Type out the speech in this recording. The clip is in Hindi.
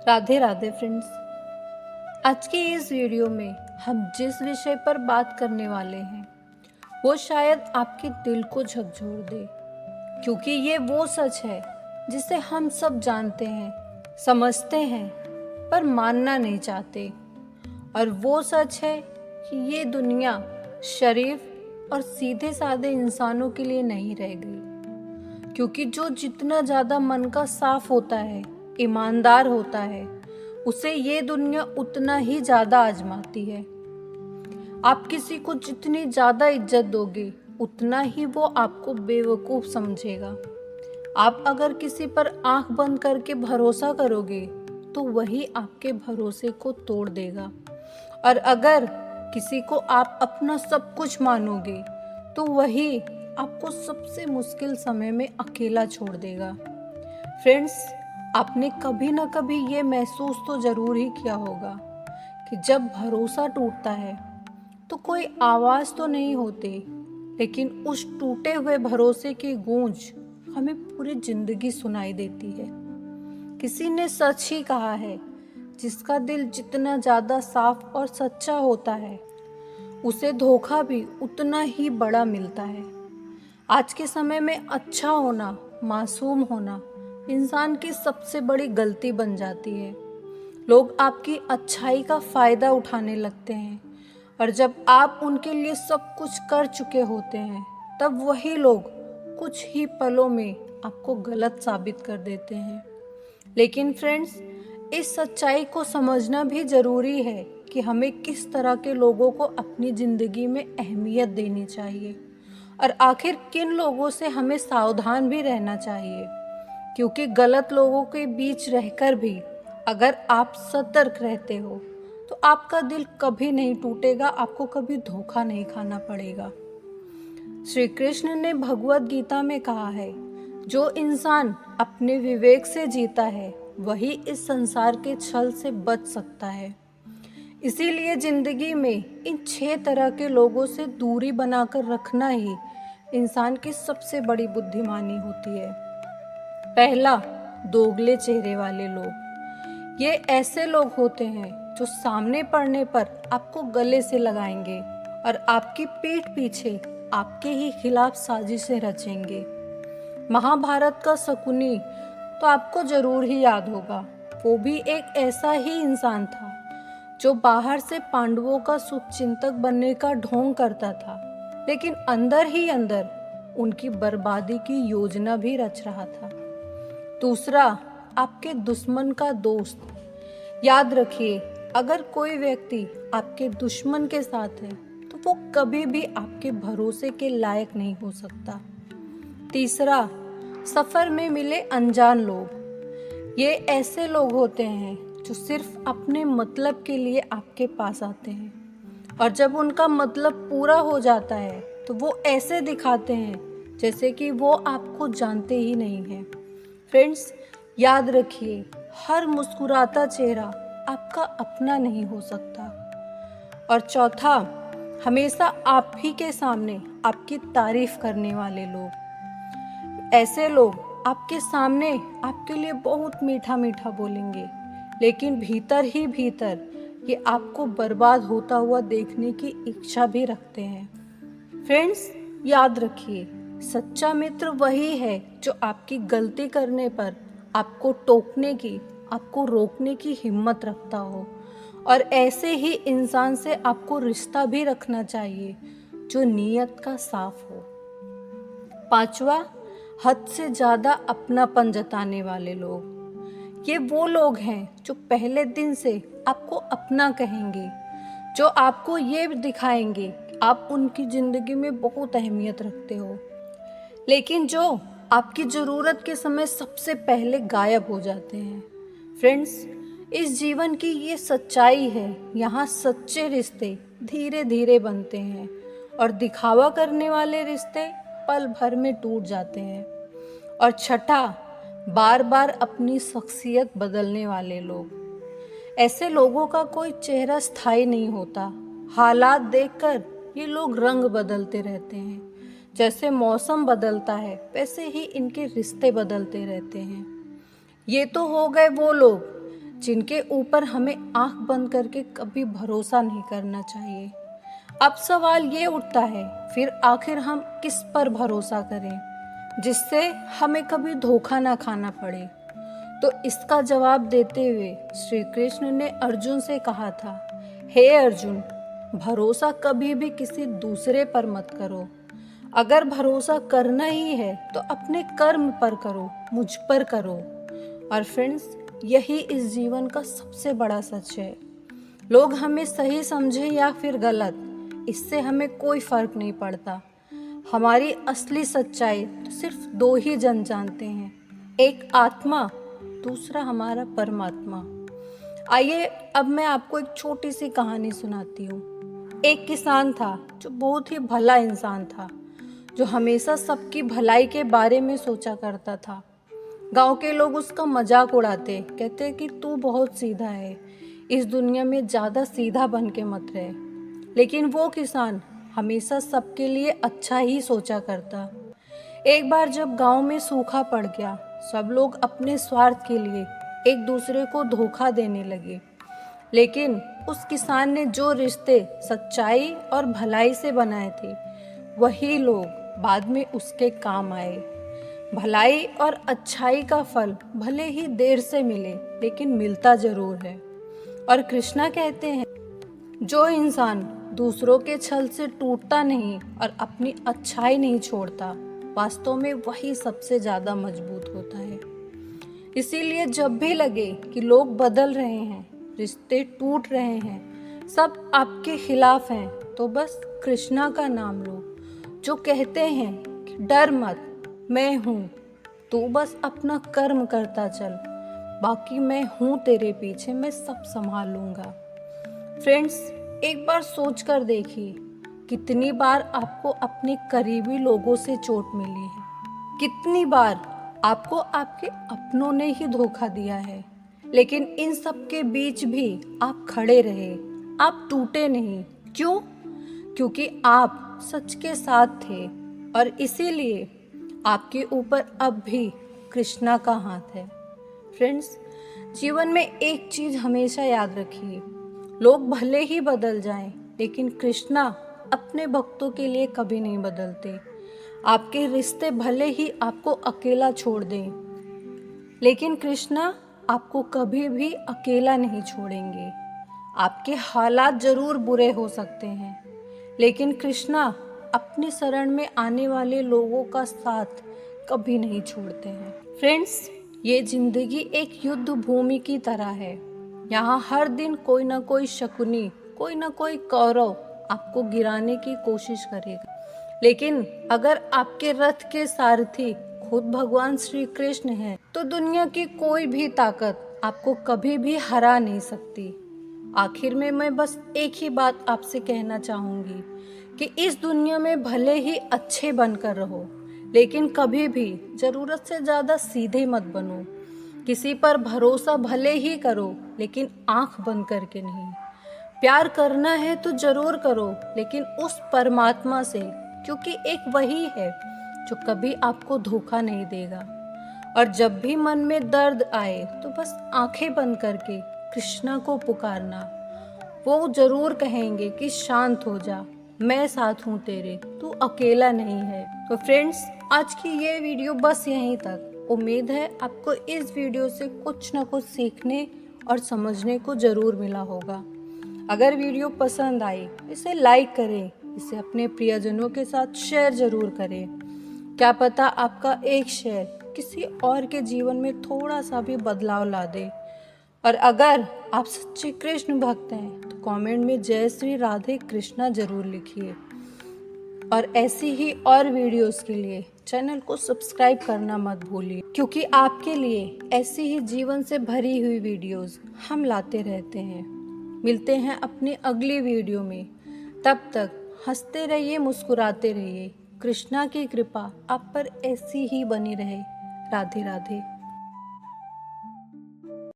राधे राधे फ्रेंड्स। आज की इस वीडियो में हम जिस विषय पर बात करने वाले हैं वो शायद आपके दिल को झकझोर दे, क्योंकि ये वो सच है जिसे हम सब जानते हैं, समझते हैं, पर मानना नहीं चाहते। और वो सच है कि ये दुनिया शरीफ और सीधे साधे इंसानों के लिए नहीं रह गई, क्योंकि जो जितना ज़्यादा मन का साफ होता है, ईमानदार होता है, उसे ये दुनिया उतना ही ज़्यादा आजमाती है। आप किसी को जितनी ज़्यादा इज्जत दोगे उतना ही वो आपको बेवकूफ़ समझेगा। आप अगर किसी पर आंख बंद करके भरोसा करोगे तो वही आपके भरोसे को तोड़ देगा, और अगर किसी को आप अपना सब कुछ मानोगे तो वही आपको सबसे मुश्किल समय में अकेला छोड़ देगा। फ्रेंड्स, आपने कभी ना कभी ये महसूस तो ज़रूर ही किया होगा कि जब भरोसा टूटता है तो कोई आवाज़ तो नहीं होती, लेकिन उस टूटे हुए भरोसे की गूंज हमें पूरी जिंदगी सुनाई देती है। किसी ने सच ही कहा है, जिसका दिल जितना ज़्यादा साफ और सच्चा होता है उसे धोखा भी उतना ही बड़ा मिलता है। आज के समय में अच्छा होना, मासूम होना इंसान की सबसे बड़ी गलती बन जाती है। लोग आपकी अच्छाई का फ़ायदा उठाने लगते हैं, और जब आप उनके लिए सब कुछ कर चुके होते हैं तब वही लोग कुछ ही पलों में आपको गलत साबित कर देते हैं। लेकिन फ्रेंड्स, इस सच्चाई को समझना भी ज़रूरी है कि हमें किस तरह के लोगों को अपनी ज़िंदगी में अहमियत देनी चाहिए, और आखिर किन लोगों से हमें सावधान भी रहना चाहिए, क्योंकि गलत लोगों के बीच रहकर भी अगर आप सतर्क रहते हो तो आपका दिल कभी नहीं टूटेगा, आपको कभी धोखा नहीं खाना पड़ेगा। श्री कृष्ण ने भगवत गीता में कहा है, जो इंसान अपने विवेक से जीता है वही इस संसार के छल से बच सकता है। इसीलिए जिंदगी में इन 6 तरह के लोगों से दूरी बनाकर रखना ही इंसान की सबसे बड़ी बुद्धिमानी होती है। पहला, दोगले चेहरे वाले लोग। ये ऐसे लोग होते हैं जो सामने पड़ने पर आपको गले से लगाएंगे और आपकी पीठ पीछे आपके ही खिलाफ साजिशें रचेंगे। महाभारत का शकुनी तो आपको जरूर ही याद होगा। वो भी एक ऐसा ही इंसान था जो बाहर से पांडवों का शुभचिंतक बनने का ढोंग करता था, लेकिन अंदर ही अंदर उनकी बर्बादी की योजना भी रच रहा था। दूसरा, आपके दुश्मन का दोस्त। याद रखिए, अगर कोई व्यक्ति आपके दुश्मन के साथ है तो वो कभी भी आपके भरोसे के लायक नहीं हो सकता। तीसरा, सफ़र में मिले अनजान लोग। ये ऐसे लोग होते हैं जो सिर्फ अपने मतलब के लिए आपके पास आते हैं, और जब उनका मतलब पूरा हो जाता है तो वो ऐसे दिखाते हैं जैसे कि वो आपको जानते ही नहीं हैं। फ्रेंड्स, याद रखिए, हर मुस्कुराता चेहरा आपका अपना नहीं हो सकता। और चौथा, हमेशा आप ही के सामने आपकी तारीफ करने वाले लोग। ऐसे लोग आपके सामने आपके लिए बहुत मीठा मीठा बोलेंगे, लेकिन भीतर ही भीतर ये आपको बर्बाद होता हुआ देखने की इच्छा भी रखते हैं। फ्रेंड्स, याद रखिए, सच्चा मित्र वही है जो आपकी गलती करने पर आपको टोकने की, आपको रोकने की हिम्मत रखता हो, और ऐसे ही इंसान से आपको रिश्ता भी रखना चाहिए जो नीयत का साफ हो। पांचवा, हद से ज़्यादा अपनापन जताने वाले लोग। ये वो लोग हैं जो पहले दिन से आपको अपना कहेंगे, जो आपको ये दिखाएंगे आप उनकी ज़िंदगी में बहुत अहमियत रखते हो, लेकिन जो आपकी ज़रूरत के समय सबसे पहले गायब हो जाते हैं। फ्रेंड्स, इस जीवन की ये सच्चाई है। यहाँ सच्चे रिश्ते धीरे धीरे बनते हैं और दिखावा करने वाले रिश्ते पल भर में टूट जाते हैं। और छठा, बार बार अपनी शख्सियत बदलने वाले लोग। ऐसे लोगों का कोई चेहरा स्थायी नहीं होता। हालात देखकर ये लोग रंग बदलते रहते हैं। जैसे मौसम बदलता है वैसे ही इनके रिश्ते बदलते रहते हैं। ये तो हो गए वो लोग जिनके ऊपर हमें आंख बंद करके कभी भरोसा नहीं करना चाहिए। अब सवाल ये उठता है, फिर आखिर हम किस पर भरोसा करें जिससे हमें कभी धोखा ना खाना पड़े। तो इसका जवाब देते हुए श्री कृष्ण ने अर्जुन से कहा था, हे अर्जुन, भरोसा कभी भी किसी दूसरे पर मत करो। अगर भरोसा करना ही है तो अपने कर्म पर करो, मुझ पर करो। और फ्रेंड्स, यही इस जीवन का सबसे बड़ा सच है। लोग हमें सही समझे या फिर गलत, इससे हमें कोई फर्क नहीं पड़ता। हमारी असली सच्चाई तो सिर्फ दो ही जन जानते हैं, एक आत्मा, दूसरा हमारा परमात्मा। आइए अब मैं आपको एक छोटी सी कहानी सुनाती हूँ। एक किसान था जो बहुत ही भला इंसान था, जो हमेशा सबकी भलाई के बारे में सोचा करता था। गांव के लोग उसका मजाक उड़ाते, कहते कि तू बहुत सीधा है, इस दुनिया में ज़्यादा सीधा बन के मत रहे। लेकिन वो किसान हमेशा सबके लिए अच्छा ही सोचा करता। एक बार जब गांव में सूखा पड़ गया, सब लोग अपने स्वार्थ के लिए एक दूसरे को धोखा देने लगे। लेकिन उस किसान ने जो रिश्ते सच्चाई और भलाई से बनाए थे, वही लोग बाद में उसके काम आए। भलाई और अच्छाई का फल भले ही देर से मिले, लेकिन मिलता जरूर है। और कृष्णा कहते हैं, जो इंसान दूसरों के छल से टूटता नहीं और अपनी अच्छाई नहीं छोड़ता, वास्तव में वही सबसे ज़्यादा मजबूत होता है। इसीलिए जब भी लगे कि लोग बदल रहे हैं, रिश्ते टूट रहे हैं, सब आपके खिलाफ हैं, तो बस कृष्णा का नाम लो, जो कहते हैं कि डर मत, मैं हूँ, तू बस अपना कर्म करता चल, बाकी मैं हूँ तेरे पीछे, मैं सब संभाल लूँगा। फ्रेंड्स, एक बार सोच कर देखिए, कितनी बार आपको अपने करीबी लोगों से चोट मिली है, कितनी बार आपको आपके अपनों ने ही धोखा दिया है, लेकिन इन सब के बीच भी आप खड़े रहे, आप टूटे नहीं। क्यों? क्योंकि आप सच के साथ थे, और इसीलिए आपके ऊपर अब भी कृष्णा का हाथ है। फ्रेंड्स, जीवन में एक चीज़ हमेशा याद रखिए, लोग भले ही बदल जाएं, लेकिन कृष्णा अपने भक्तों के लिए कभी नहीं बदलते। आपके रिश्ते भले ही आपको अकेला छोड़ दें, लेकिन कृष्णा आपको कभी भी अकेला नहीं छोड़ेंगे। आपके हालात जरूर बुरे हो सकते हैं, लेकिन कृष्णा अपनी शरण में आने वाले लोगों का साथ कभी नहीं छोड़ते हैं। फ्रेंड्स, ये जिंदगी एक युद्ध भूमि की तरह है। यहाँ हर दिन कोई ना कोई शकुनी, कोई ना कोई कौरव आपको गिराने की कोशिश करेगा, लेकिन अगर आपके रथ के सारथी खुद भगवान श्री कृष्ण हैं, तो दुनिया की कोई भी ताकत आपको कभी भी हरा नहीं सकती। आखिर में मैं बस एक ही बात आपसे कहना चाहूँगी कि इस दुनिया में भले ही अच्छे बनकर रहो, लेकिन कभी भी ज़रूरत से ज़्यादा सीधे मत बनो। किसी पर भरोसा भले ही करो, लेकिन आँख बंद करके नहीं। प्यार करना है तो ज़रूर करो, लेकिन उस परमात्मा से, क्योंकि एक वही है जो कभी आपको धोखा नहीं देगा। और जब भी मन में दर्द आए तो बस आंखें बंद करके कृष्णा को पुकारना, वो जरूर कहेंगे कि शांत हो जा, मैं साथ हूँ तेरे, तू अकेला नहीं है। तो फ्रेंड्स, आज की ये वीडियो बस यहीं तक। उम्मीद है आपको इस वीडियो से कुछ ना कुछ सीखने और समझने को ज़रूर मिला होगा। अगर वीडियो पसंद आई, इसे लाइक करें, इसे अपने प्रियजनों के साथ शेयर ज़रूर करें। क्या पता आपका एक शेयर किसी और के जीवन में थोड़ा सा भी बदलाव ला दे। और अगर आप सच्चे कृष्ण भक्त हैं तो कमेंट में जय श्री राधे कृष्णा जरूर लिखिए। और ऐसी ही और वीडियोस के लिए चैनल को सब्सक्राइब करना मत भूलिए, क्योंकि आपके लिए ऐसी ही जीवन से भरी हुई वीडियोस हम लाते रहते हैं। मिलते हैं अपनी अगली वीडियो में, तब तक हंसते रहिए, मुस्कुराते रहिए। कृष्णा की कृपा आप पर ऐसी ही बनी रहे। राधे राधे।